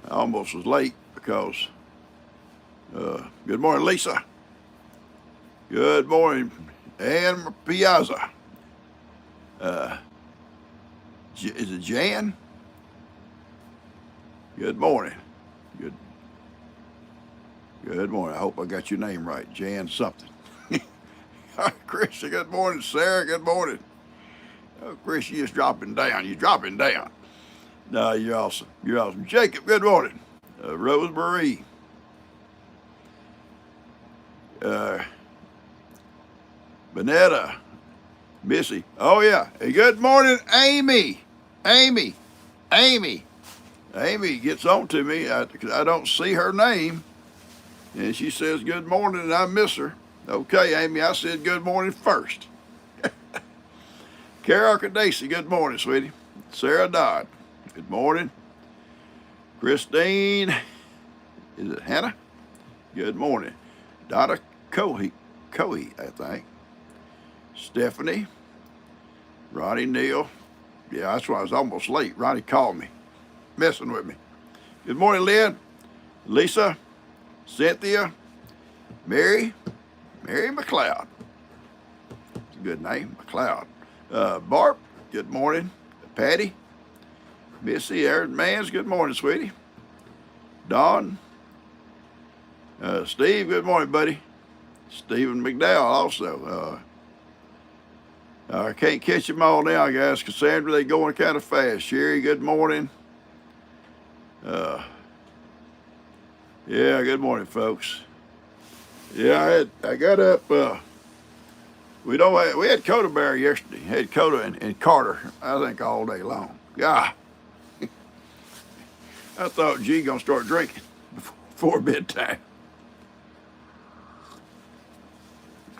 I almost was late because, good morning, Lisa. Good morning, Ann Piazza. Is it Jan? Good morning. Good. Good morning. I hope I got your name right, Jan something. Chrissy, good morning. Sarah, good morning. Oh, Chris, you're just dropping down. You're dropping down. No, you're awesome. You're awesome. Jacob, good morning. Rosemary. Uh, Bonetta. Missy. Oh, yeah. Hey, good morning, Amy. Amy. Amy. Amy gets on to me because I don't see her name. And she says good morning, and I miss her. Okay, Amy, I said good morning first. Carol Cadacy, good morning, sweetie. Sarah Dodd, good morning. Christine, is it Hannah? Good morning. Donna Cohey, I think. Stephanie, Ronnie Neal. Yeah, that's why I was almost late. Ronnie called me, messing with me. Good morning, Lynn, Lisa, Cynthia, Mary McLeod. It's a good name, McLeod. Barb, good morning. Patty, Missy, Aaron Mans, good morning, sweetie. Don, Steve, good morning, buddy. Stephen McDowell also. I can't catch them all now, guys. Cassandra, they going kind of fast. Sherry, good morning. Yeah, good morning, folks. Yeah, I got up. We had Coda Bear yesterday. Had Coda and Carter, I think, all day long. Yeah, I thought G gonna start drinking before bedtime.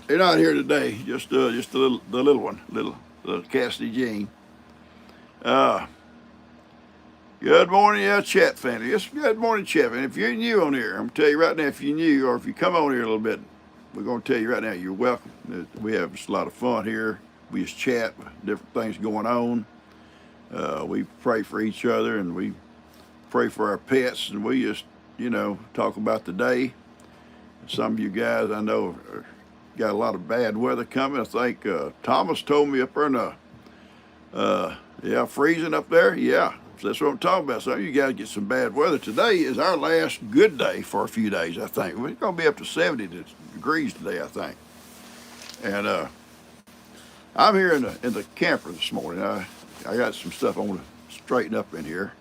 They're not here today. Just the little one, little Cassidy Jean. Good morning, chat family. Yes, good morning, chat. And if you're new on here, I'm gonna tell you right now. If you're new, or if you come on here a little bit, we're gonna tell you right now. You're welcome. We have just a lot of fun here. We just chat, different things going on. We pray for each other, and we pray for our pets, and we just, talk about the day. Some of you guys I know got a lot of bad weather coming. I think Thomas told me up there in freezing up there. Yeah, that's what I'm talking about. So you guys get some bad weather. Today is our last good day for a few days, I think. We're going to be up to 70 degrees today, I think. And I'm here in the camper this morning. I got some stuff I want to straighten up in here.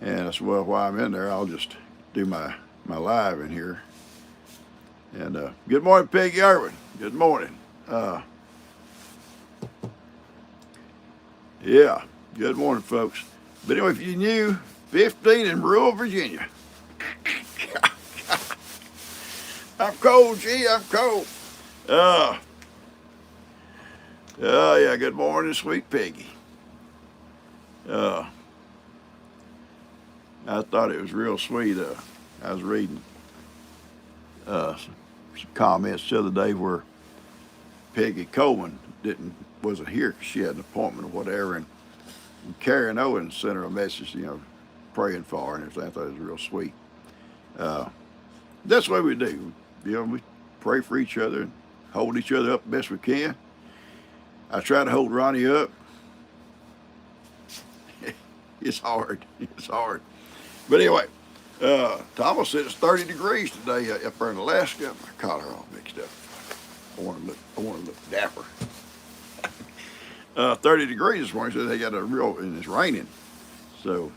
And that's while I'm in there, I'll just do my live in here. And good morning, Peggy Irwin. Good morning. Yeah, good morning, folks. But anyway, if you're new, 15 in rural Virginia. I'm cold, G. I'm cold. Yeah, good morning, sweet Peggy. I thought it was real sweet. I was reading some comments the other day where Peggy Coleman wasn't here because she had an appointment or whatever, and Karen Owens sent her a message, praying for her and everything. I thought it was real sweet. That's what we do. We pray for each other and hold each other up the best we can. I try to hold Ronnie up. It's hard. It's hard. But anyway, Thomas said it's 30 degrees today up there in Alaska. My collar all mixed up. I want to look dapper. 30 degrees this morning. So they got and it's raining. So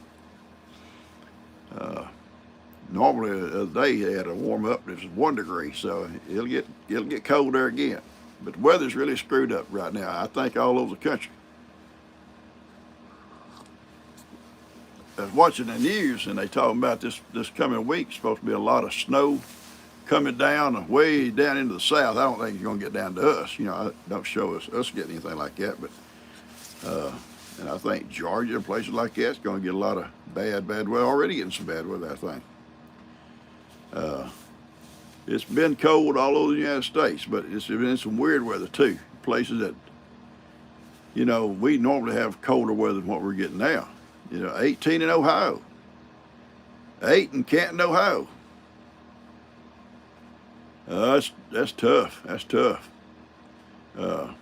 normally the other day they had to warm up. It was 1 degree, so it'll get cold there again. But the weather's really screwed up right now. I think all over the country. I was watching the news and they talking about this coming week. Supposed to be a lot of snow coming down way down into the south. I don't think it's going to get down to us. Don't show us getting anything like that. But and I think Georgia and places like that is going to get a lot of bad weather. Already getting some bad weather, I think. It's been cold all over the United States, but it's been some weird weather too. Places that, we normally have colder weather than what we're getting now. 18 in Ohio. 8 in Canton, Ohio. That's tough. That's tough. Uh,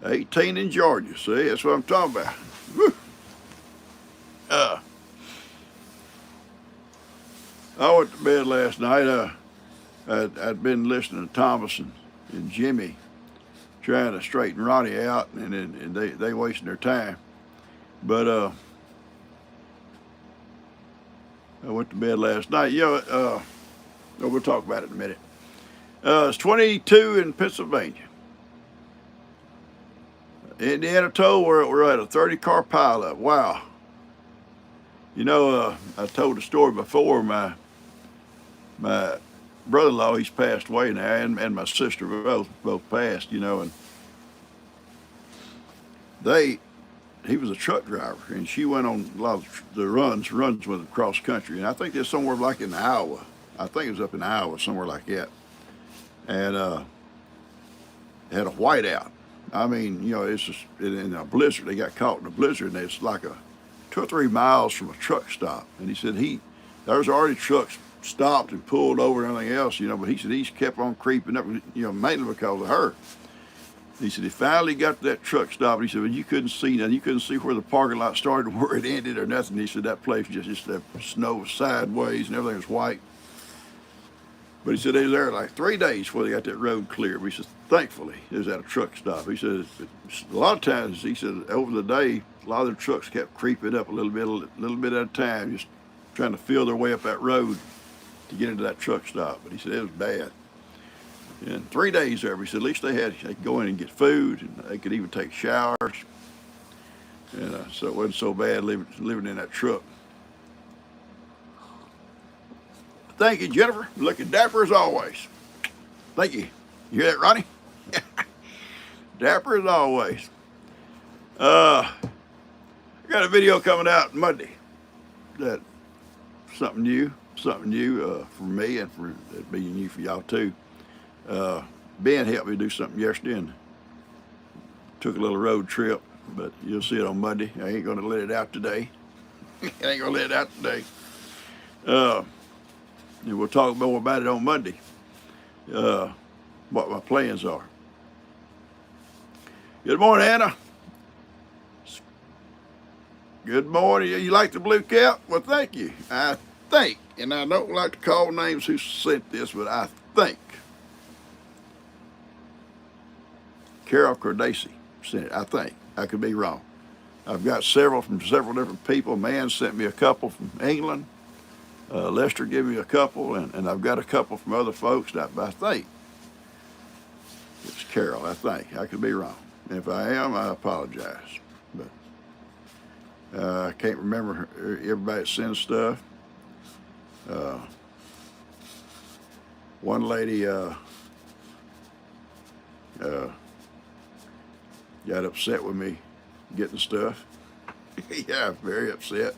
18 in Georgia. See, that's what I'm talking about. Woo. Uh, I went to bed last night. I'd been listening to Thomas and Jimmy trying to straighten Ronnie out, and they wasting their time. But I went to bed last night. We'll talk about it in a minute. It's 22 in Pennsylvania. Indiana toll, we're at a 30-car pileup. Wow. I told the story before. My brother-in-law, he's passed away now, and my sister both passed. And he was a truck driver, and she went on a lot of the runs with him cross country, and I think there's somewhere like in Iowa. I think it was up in Iowa, somewhere like that, and had a whiteout. I mean, it's just in a blizzard. They got caught in a blizzard, and it's like 2 or 3 miles from a truck stop. And he said there's already trucks stopped and pulled over and everything else, but he said he's kept on creeping up, mainly because of her. He said he finally got to that truck stop. And he said, well, you couldn't see nothing. You couldn't see where the parking lot started, where it ended, or nothing. He said that place just the snow was sideways and everything was white. But he said they was there like 3 days before they got that road clear. But he said, thankfully, it was at a truck stop. He said a lot of times, he said over the day, a lot of the trucks kept creeping up a little bit at a time, just trying to feel their way up that road to get into that truck stop. But he said it was bad. And 3 days there, he said at least they could go in and get food, and they could even take showers. And so it wasn't so bad living in that truck. Thank you, Jennifer. Looking dapper as always. Thank you. You hear that, Ronnie? Dapper as always. I got a video coming out Monday. That something new for me, and for it being new for y'all too. Ben helped me do something yesterday and took a little road trip, but you'll see it on Monday. I ain't gonna let it out today. And we'll talk more about it on Monday, what my plans are. Good morning, Anna. Good morning. You like the blue cap? Well, thank you. I think, and I don't like to call names who sent this, but I think Carol Cordacy sent it. I think. I could be wrong. I've got several from several different people. Man sent me a couple from England. Lester gave me a couple, and I've got a couple from other folks. I think it's Carol. I think. I could be wrong. And if I am, I apologize. But I can't remember everybody that sends stuff. One lady got upset with me getting stuff. Yeah, very upset.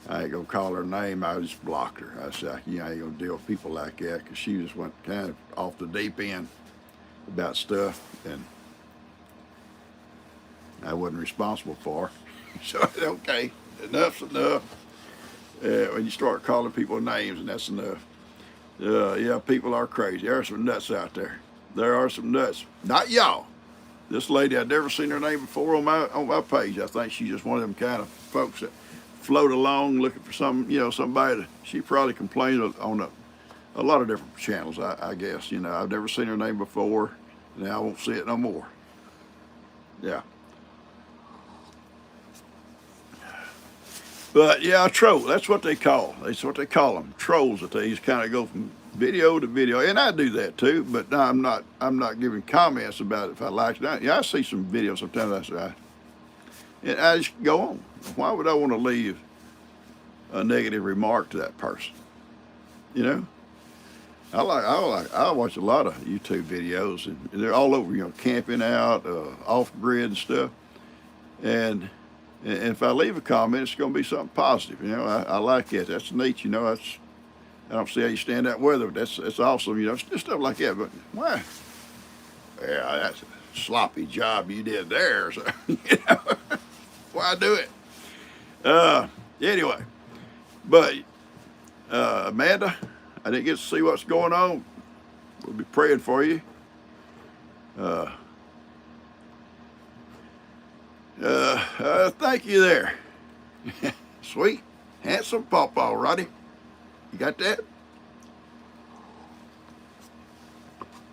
I ain't gonna call her name. I just blocked her. I said, I ain't gonna deal with people like that, because she just went kind of off the deep end about stuff, and I wasn't responsible for her. So, okay, enough's enough. When you start calling people names, and that's enough. Yeah, people are crazy. There are some nuts out there. There are some nuts. Not y'all. This lady, I'd never seen her name before on my page. I think she's just one of them kind of folks that float along looking for somebody. She probably complained on a lot of different channels, I guess. I've never seen her name before. Now I won't see it no more. Yeah. But yeah, a troll. That's what they call. That's what they call them. Trolls. That they just kind of go from video to video, and I do that too. But no, I'm not giving comments about it if I like it. Yeah, I see some videos sometimes. And I just go on. Why would I want to leave a negative remark to that person? I watch a lot of YouTube videos, and they're all over. Camping out, off grid and stuff. And if I leave a comment, it's going to be something positive. I like that. That's neat. I don't see how you stand that weather, but that's awesome. Just stuff like that. But why? Yeah, that's a sloppy job you did there. So, why do it? Anyway, but Amanda, I didn't get to see what's going on. We'll be praying for you. Uh, thank you there. Sweet, handsome PawPaw, Roddy. You got that?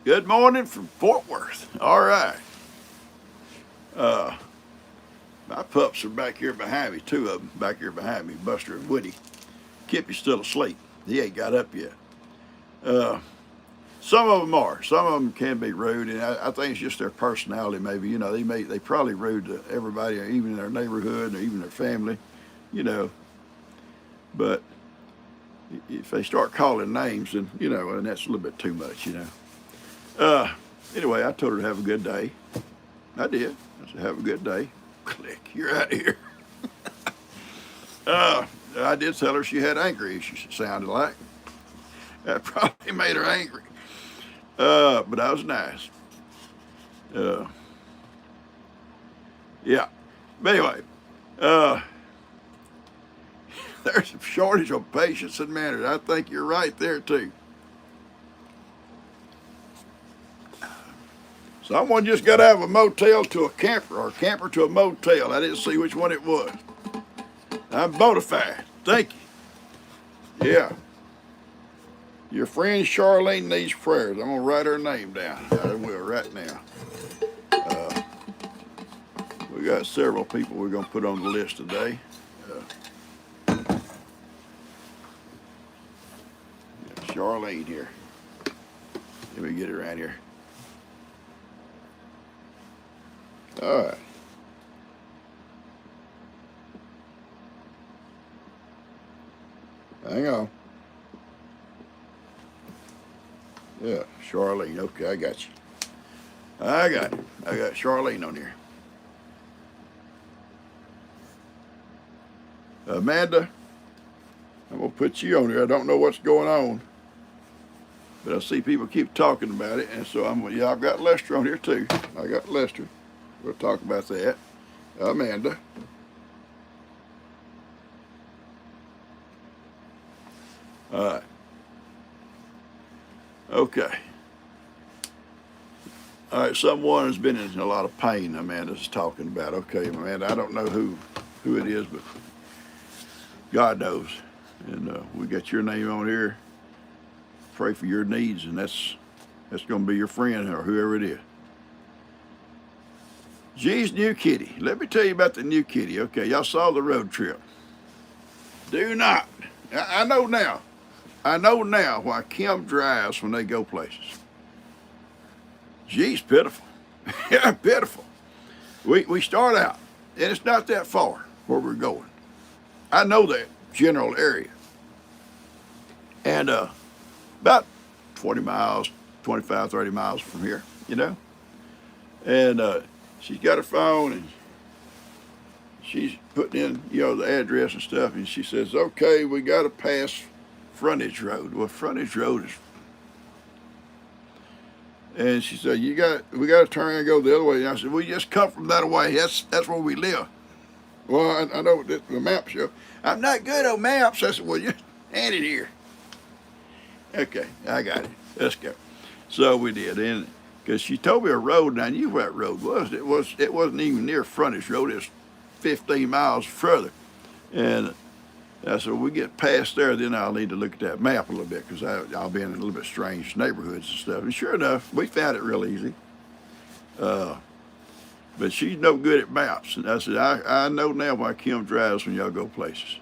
Good morning from Fort Worth. All right. My pups are back here behind me, two of them back here behind me, Buster and Woody. Kippy's still asleep. He ain't got up yet. Some of them are. Some of them can be rude, and I think it's just their personality. Maybe they probably rude to everybody, even in their neighborhood or even their family, you know. But if they start calling names, then and that's a little bit too much, Anyway, I told her to have a good day. I did. I said have a good day. Click. You're out of here. I did tell her she had anger issues. It sounded like that probably made her angry. But I was nice. Yeah. But anyway, there's a shortage of patience and manners. I think you're right there too. Someone just got out of a motel to a camper, or a camper to a motel. I didn't see which one it was. I'm bona fide. Thank you. Yeah. Your friend Charlene needs prayers. I'm going to write her name down. I will right now. We got several people we're going to put on the list today. Charlene here. Let me get her around here. All right. Hang on. Yeah, Charlene. Okay, I got you. I got Charlene on here. Amanda, I'm going to put you on here. I don't know what's going on, but I see people keep talking about it, and so I've got Lester on here too. I got Lester. We'll talk about that. Amanda. All right. Okay. All right, someone has been in a lot of pain, Amanda's talking about. Okay, Amanda, I don't know who it is, but God knows. And we got your name on here. Pray for your needs, and that's going to be your friend or whoever it is. G's new kitty. Let me tell you about the new kitty. Okay, y'all saw the road trip. Do not. I know now. I know now why Kim drives when they go places. G's pitiful. Yeah, pitiful. We start out, and it's not that far where we're going. I know that general area. And about 20 miles, 25, 30 miles from here, And she's got her phone, and she's putting in, the address and stuff, and she says, okay, we got to pass Frontage Road. Well, Frontage Road is... And she said, we got to turn and go the other way. And I said, we just come from that way. That's where we live. Well, I know the map show. I'm not good on maps. I said, well, you hand it here. Okay, I got it. Let's go. So we did, and because she told me a road, and I knew what road was. It wasn't even near Frontage Road. It was 15 miles further. And I said, when we get past there, then I'll need to look at that map a little bit, because I'll be in a little bit strange neighborhoods and stuff. And sure enough, we found it real easy. But she's no good at maps. And I said, I know now why Kim drives when y'all go places.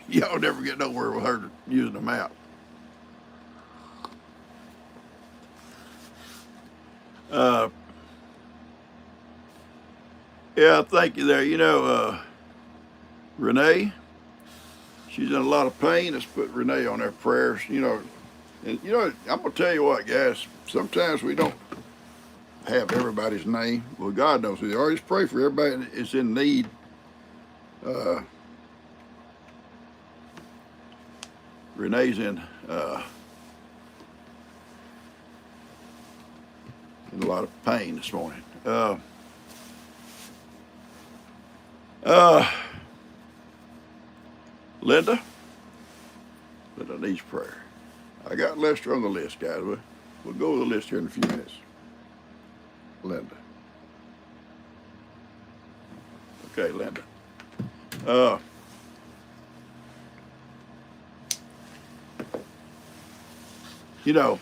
Y'all never get nowhere with her using a map. Yeah, thank you there. Renee, she's in a lot of pain. Let's put Renee on our prayers, And, I'm going to tell you what, guys, sometimes we don't have everybody's name. Well, God knows. We always pray for everybody that's in need. Renee's in a lot of pain this morning. Linda needs prayer. I got Lester on the list, guys. We'll go with the list here in a few minutes. Linda. Okay, Linda. You know,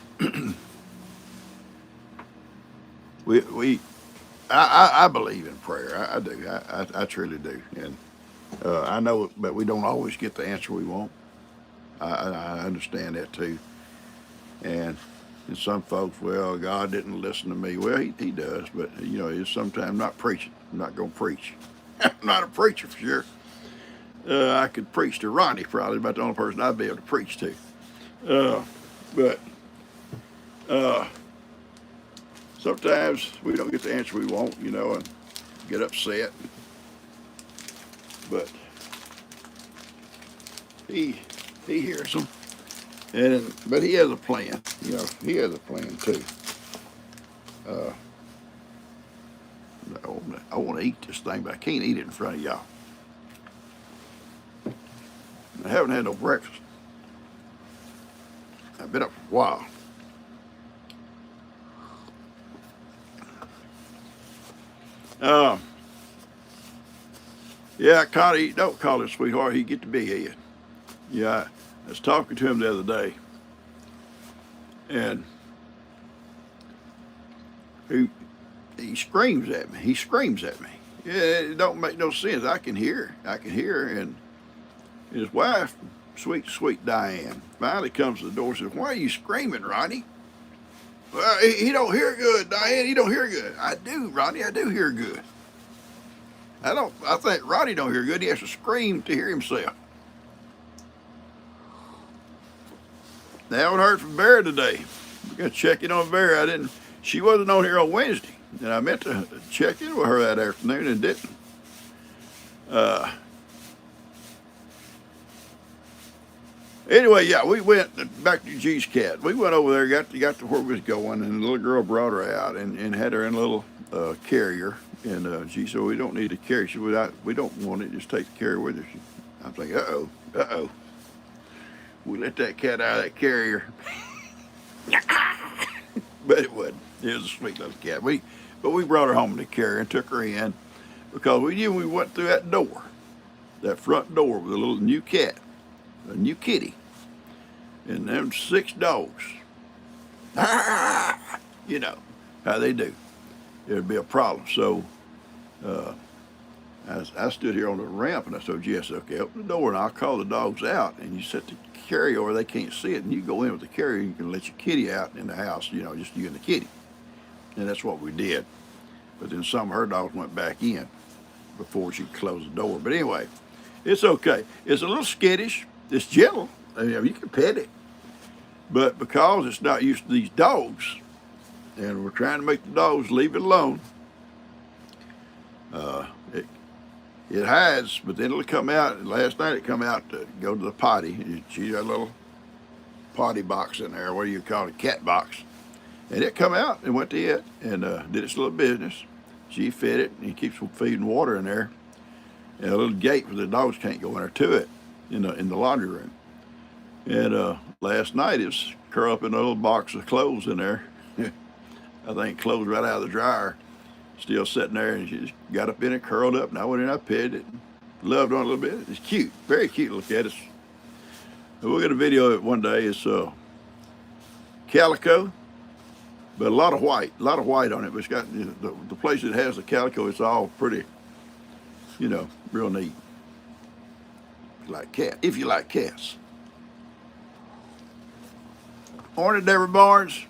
I believe in prayer. I do. I truly do. And I know, but we don't always get the answer we want. I understand that too. And some folks, well, God didn't listen to me. Well, he does, but you know, it's sometimes not preaching. I'm not going to preach. I'm not a preacher for sure. I could preach to Ronnie, probably about the only person I'd be able to preach to. But sometimes we don't get the answer we want, you know, and get upset. But he hears them, but he has a plan. You know, he has a plan too. I want to eat this thing, but I can't eat it in front of y'all. I haven't had no breakfast. I've been up for a while. Yeah, Connie, don't call him sweetheart. He get to be here. Yeah, I was talking to him the other day, and he screams at me. He screams at me. Yeah, it don't make no sense. I can hear, and his wife, sweet Diane, finally comes to the door and says, "Why are you screaming, Ronnie?" Well, he don't hear good, Diane. He don't hear good. I do, Ronnie. I do hear good. I think Ronnie don't hear good. He has to scream to hear himself. Now, I haven't heard from Vera today. We got to check in on Vera. She wasn't on here on Wednesday, and I meant to check in with her that afternoon and didn't. Anyway, yeah, we went back to G's cat. We went over there, got to where we was going, and the little girl brought her out and had her in a little carrier. And G said, "We don't need a carrier." She said, "We don't want it. Just take the carrier with us." I'm thinking, uh-oh. We let that cat out of that carrier. But it wasn't. It was a sweet little cat. But we brought her home in the carrier and took her in because we knew we went through that door, that front door with a little new cat, a new kitty, and them 6 dogs. You know how they do. It would be a problem. So I stood here on the ramp and I told Jess, "Okay, open the door and I'll call the dogs out, and you set the carrier over, they can't see it, and you go in with the carrier, you can let your kitty out in the house, you know, just you and the kitty." And that's what we did. But then some of her dogs went back in before she closed the door. But anyway, it's okay. It's a little skittish. It's gentle. I mean, you can pet it. But because it's not used to these dogs, and we're trying to make the dogs leave it alone, it hides, but then it'll come out. Last night it come out to go to the potty. She got a little potty box in there. What do you call it? Cat box. And it come out and went to it and did its little business. She fed it, and he keeps feeding water in there. And a little gate where the dogs can't go in there to it in the laundry room. And last night it was curled up in a little box of clothes in there. I think clothes right out of the dryer, still sitting there, and she just got up in it, curled up, and I went in, I petted it, loved on it a little bit. It's cute, very cute to look at. We'll get a video of it one day. It's calico, but a lot of white on it. But it's got, you know, the place that has the calico, it's all pretty, you know, real neat. If you like cats. Morning, Deborah Barnes.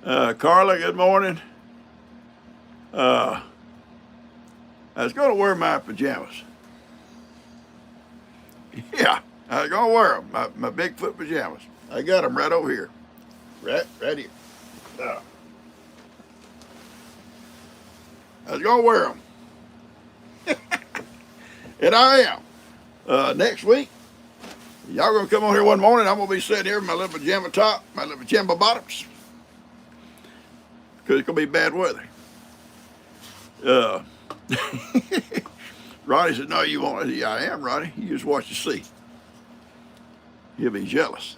Carla, good morning. I was going to wear my pajamas. Yeah, I was going to wear them, my Bigfoot pajamas. I got them right over here. Right here. I was going to wear them. And I am. Next week, y'all going to come on here one morning. I'm going to be sitting here with my little pajama top, my little pajama bottoms. Because it's going to be bad weather. Ronnie said, no, you won't. I said, yeah, I am, Ronnie. You just watch and see. He'll be jealous.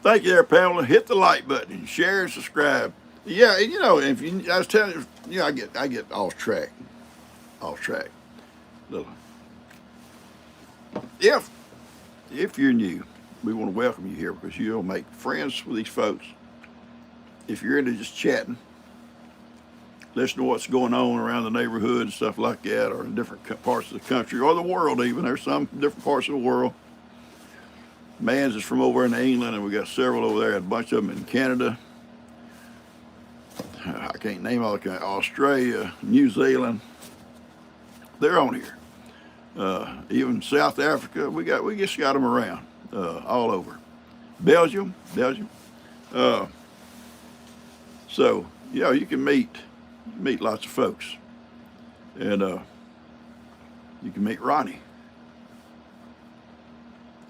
Thank you there, Pamela. Hit the like button, share and subscribe. Yeah, and if I was telling you, I get off track. Little. If you're new, we want to welcome you here because you'll make friends with these folks. If you're into just chatting, listen to what's going on around the neighborhood and stuff like that, or in different parts of the country or the world even. There's some different parts of the world. Mans is from over in England, and we got several over there, a bunch of them in Canada. I can't name all the countries. Australia, New Zealand. They're on here. Even South Africa, we just got them around all over. Belgium. So yeah, you can meet lots of folks, and you can meet Ronnie.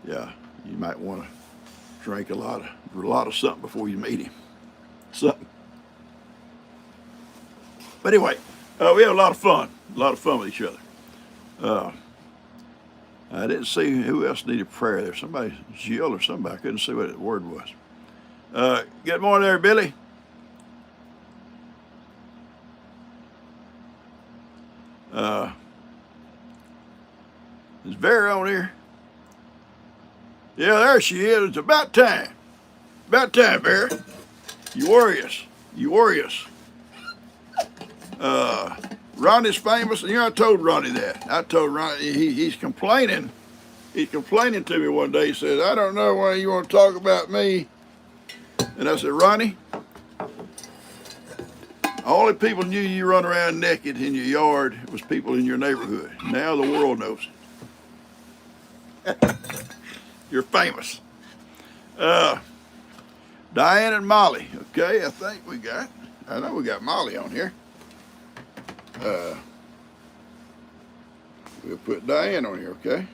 Yeah, you might want to drink a lot of something before you meet him. Something. But anyway, we had a lot of fun with each other. I didn't see who else needed prayer there. Somebody, Jill or somebody. I couldn't see what the word was. Good morning there, Billy. Is Vera on here? Yeah, there she is. It's about time. About time, Vera. You warriors. Ronnie's famous, and I told Ronnie that. I told Ronnie, he's complaining. He's complaining to me one day. He says, I don't know why you want to talk about me. And I said, Ronnie, only people knew you run around naked in your yard was people in your neighborhood. Now the world knows it. You're famous. Diane and Molly. Okay, I know we got Molly on here. We'll put Diane on here, okay?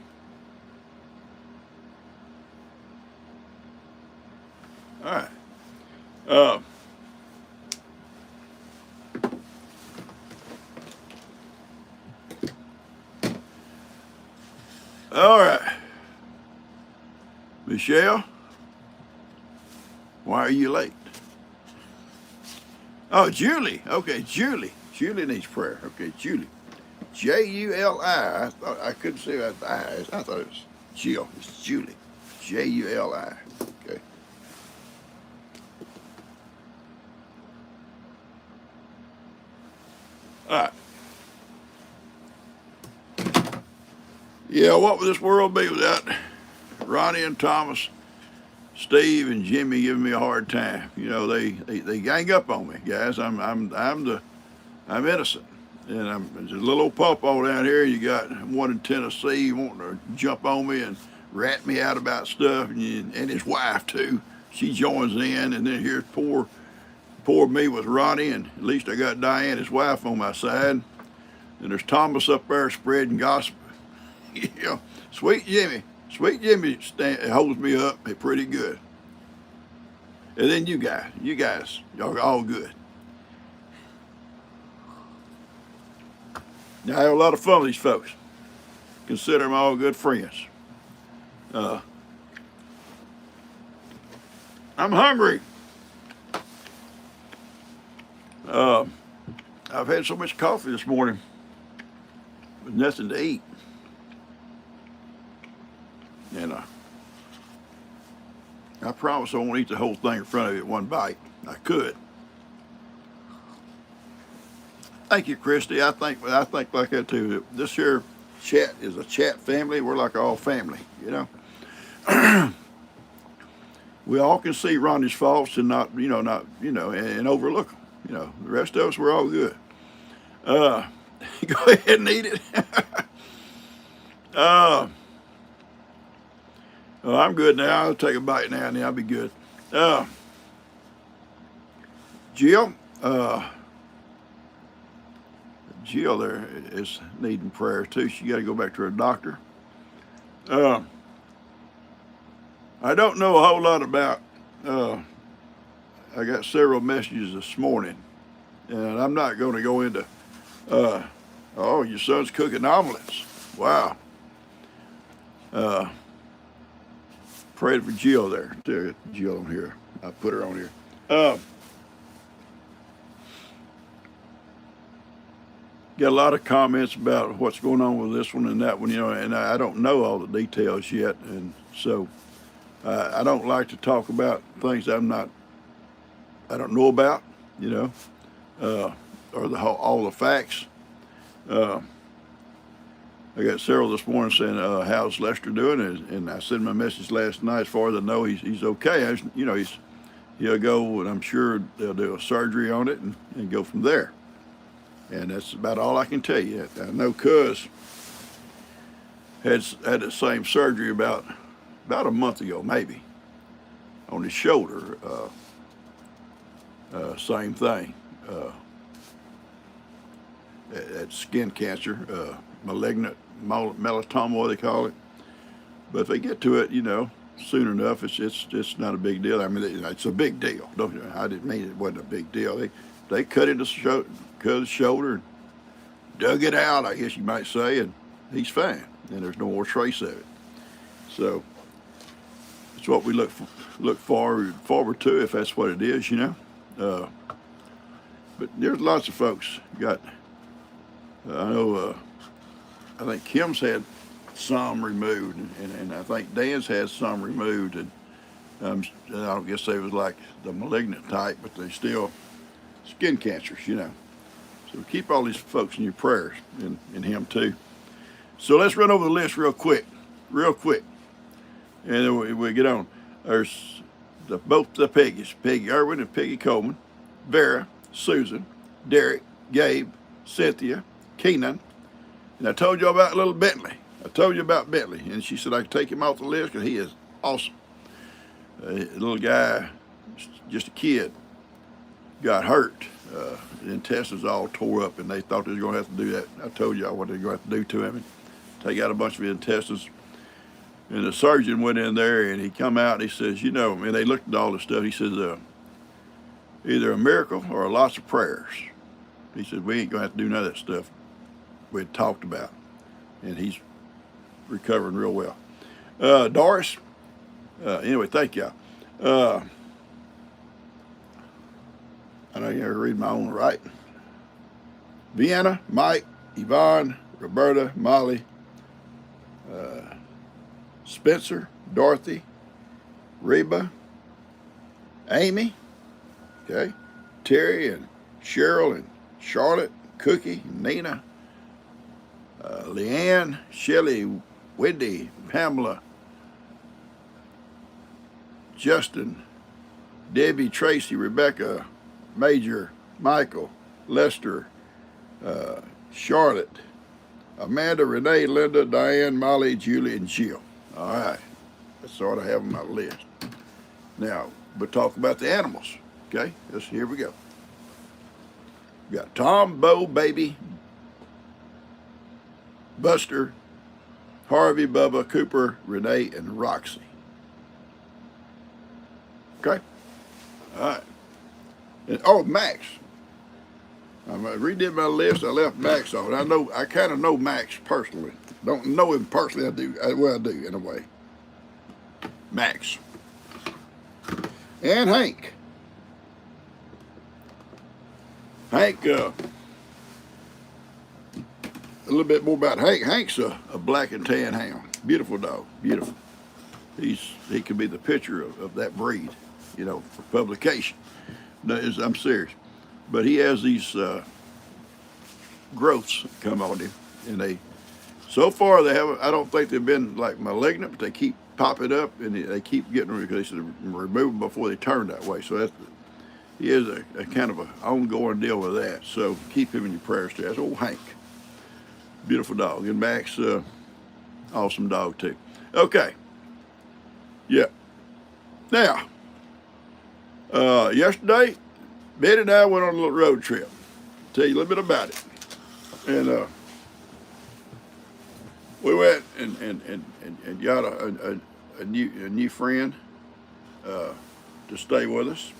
All right. All right. Michelle, why are you late? Oh, Julie. Okay, Julie. Julie needs prayer. Okay, Julie. J-U-L-I. I couldn't see that the eyes. I thought it was Jill. It's Julie. J-U-L-I. Okay. All right. Yeah, what would this world be without Ronnie and Thomas, Steve and Jimmy giving me a hard time? They gang up on me, guys. I'm innocent. And there's a little old PawPaw down here. You got one in Tennessee wanting to jump on me and rat me out about stuff, and his wife too. She joins in, and then here's poor me with Ronnie, and at least I got Diane, his wife, on my side. And there's Thomas up there spreading gossip. Sweet Jimmy holds me up pretty good. And then you guys, y'all are all good. Now, I have a lot of fun with these folks. Consider them all good friends. I'm hungry. I've had so much coffee this morning with nothing to eat. And I promise I won't eat the whole thing in front of you at one bite. I could. Thank you, Christy. I think like that too. This here chat is a chat family. We're like all family, We all can see Ronnie's faults and not and overlook them. The rest of us, we're all good. Go ahead and eat it. Well, I'm good now. I'll take a bite now and then I'll be good. Jill there is needing prayer too. She got to go back to her doctor. I don't know a whole lot about, I got several messages this morning, and I'm not going to go into Oh, your son's cooking omelets. Wow. Uh, Prayed for Jill there. Jill on here. I put her on here. Uh, Got a lot of comments about what's going on with this one and that one, and I don't know all the details yet, and so I don't like to talk about things I don't know about, you know, uh, or all the facts. Uh, I got several this morning saying, "How's Lester doing?" And I sent him a message last night. As far as I know, he's okay. He'll go, and I'm sure they'll do a surgery on it and go from there. And that's about all I can tell you. I know Cuz had the same surgery about a month ago, maybe, on his shoulder. Same thing. That skin cancer, malignant melanoma, what they call it. But if they get to it, soon enough, it's not a big deal. I mean, it's a big deal. I didn't mean it wasn't a big deal. They cut his shoulder, and dug it out, I guess you might say, and he's fine. And there's no more trace of it. So it's what we look forward to, if that's what it is, But there's lots of folks got. I know. I think Kim's had some removed, and I think Dan's had some removed, and I don't guess they was like the malignant type, but they still skin cancers, So keep all these folks in your prayers, and him too. So let's run over the list real quick, and then we get on. There's both the Peggy's, Peggy Irwin and Peggy Coleman, Vera, Susan, Derek, Gabe, Cynthia, Keenan, and I told you about little Bentley. I told you about Bentley, and she said I could take him off the list because he is awesome. A little guy, just a kid, got hurt. The intestines all tore up, and they thought they were going to have to do that. I told y'all what they were going to have to do to him, and take out a bunch of his intestines. And the surgeon went in there, and he come out, and he says, and they looked at all this stuff. He says, either a miracle or lots of prayers. He said, we ain't going to have to do none of that stuff we had talked about. And he's recovering real well. Doris, anyway, thank y'all. I know you never read my own writing. Vienna, Mike, Yvonne, Roberta, Molly, Spencer, Dorothy, Reba, Amy, okay, Terry and Cheryl and Charlotte, Cookie, Nina, Leanne, Shelley, Wendy, Pamela, Justin, Debbie, Tracy, Rebecca, Major, Michael, Lester, Charlotte, Amanda, Renee, Linda, Diane, Molly, Julie, and Jill. All right, that's what I have on my list. Now, we'll talk about the animals, okay? Here we go. We got Tom, Bo, Baby, Buster, Harvey, Bubba, Cooper, Renee, and Roxy. Okay? All right. And, Max. I redid my list. I left Max off. I kind of know Max personally. Don't know him personally. I do. I do in a way. Max. And Hank. Hank, a little bit more about Hank. Hank's a black and tan hound. Beautiful dog. Beautiful. He could be the picture of that breed, for publication. No, I'm serious. But he has these growths come on him, and so far they haven't. I don't think they've been like malignant, but they keep popping up, and they keep getting because they remove them before they turn that way. So he is a kind of an ongoing deal with that. So keep him in your prayers too. That's old Hank, beautiful dog, and Max, awesome dog too. Okay, yeah. Now, yesterday, Betty and I went on a little road trip. Tell you a little bit about it. And we went and got a new friend to stay with us.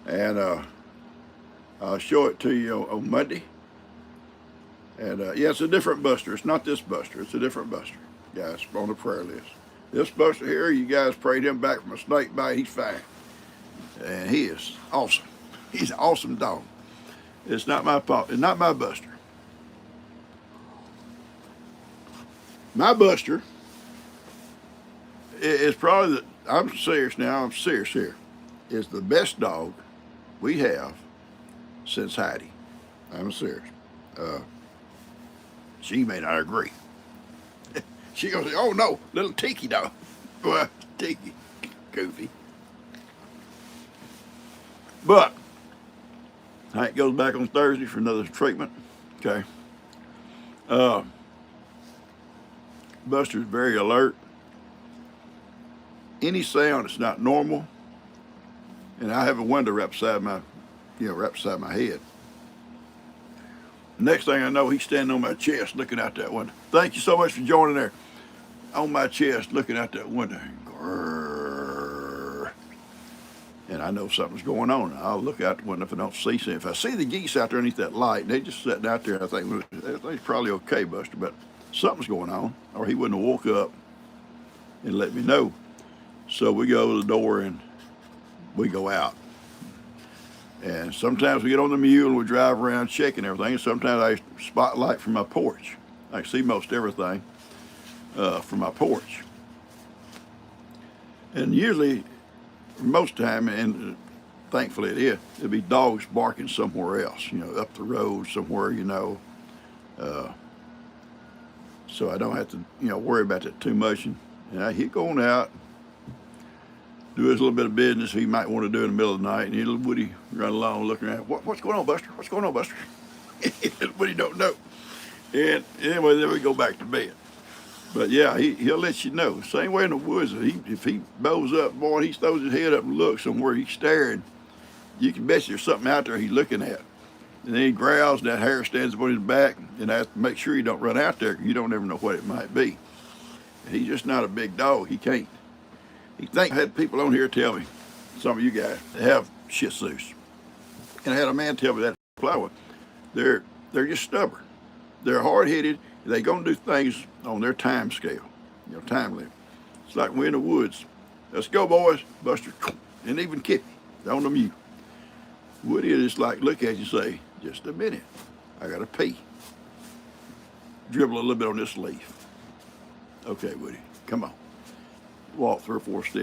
And I'll show it to you on Monday. And yeah, it's a different Buster. It's not this Buster. It's a different Buster. Guys, on the prayer list. This Buster here, you guys prayed him back from a snake bite. He's fine. And he is awesome. He's an awesome dog. It's not my fault. It's not my Buster. My Buster is probably I'm serious now. I'm serious here. Is the best dog we have since Heidi. I'm serious. Uh, she may not agree. She gonna say, "Oh no, little Tiki dog." Well, Tiki, goofy. But Hank goes back on Thursday for another treatment. Okay. Uh, Buster's very alert. Any sound that's not normal, and I have a window right beside right beside my head. Next thing I know, he's standing on my chest looking out that window. Thank you so much for joining there. On my chest looking out that window. Grrr. And I know something's going on. I'll look out the window if I don't see something. If I see the geese out there underneath that light, and they just sitting out there, I think, well, everything's probably okay, Buster, but something's going on, or he wouldn't have woke up and let me know. So we go to the door and we go out. And sometimes we get on the mule and we drive around checking everything. And sometimes I spotlight from my porch. I see most everything from my porch. And usually, most time, and thankfully it is, there'll be dogs barking somewhere else, up the road somewhere, so I don't have to, worry about that too much. And he'll go on out, do his little bit of business he might want to do in the middle of the night, and little Woody run along looking around. What's going on, Buster? What's going on, Buster? Woody don't know. And anyway, then we go back to bed. But yeah, he'll let you know. Same way in the woods. If he bows up, boy, he throws his head up and looks somewhere, he's staring. You can bet there's something out there he's looking at. And then he growls, and that hair stands up on his back, and I have to make sure you don't run out there, because you don't ever know what it might be. He's just not a big dog. He can't. I had people on here tell me, some of you guys, they have Shih Tzus. And I had a man tell me that flower, they're just stubborn. They're hard-headed. They're going to do things on their time scale, time limit. It's like we're in the woods. Let's go, boys. Buster, and even Kippy, on the mute. Woody is just like, look at you and say, just a minute. I got to pee. Dribble a little bit on this leaf. Okay, Woody, come on. Walk 3 or 4 steps.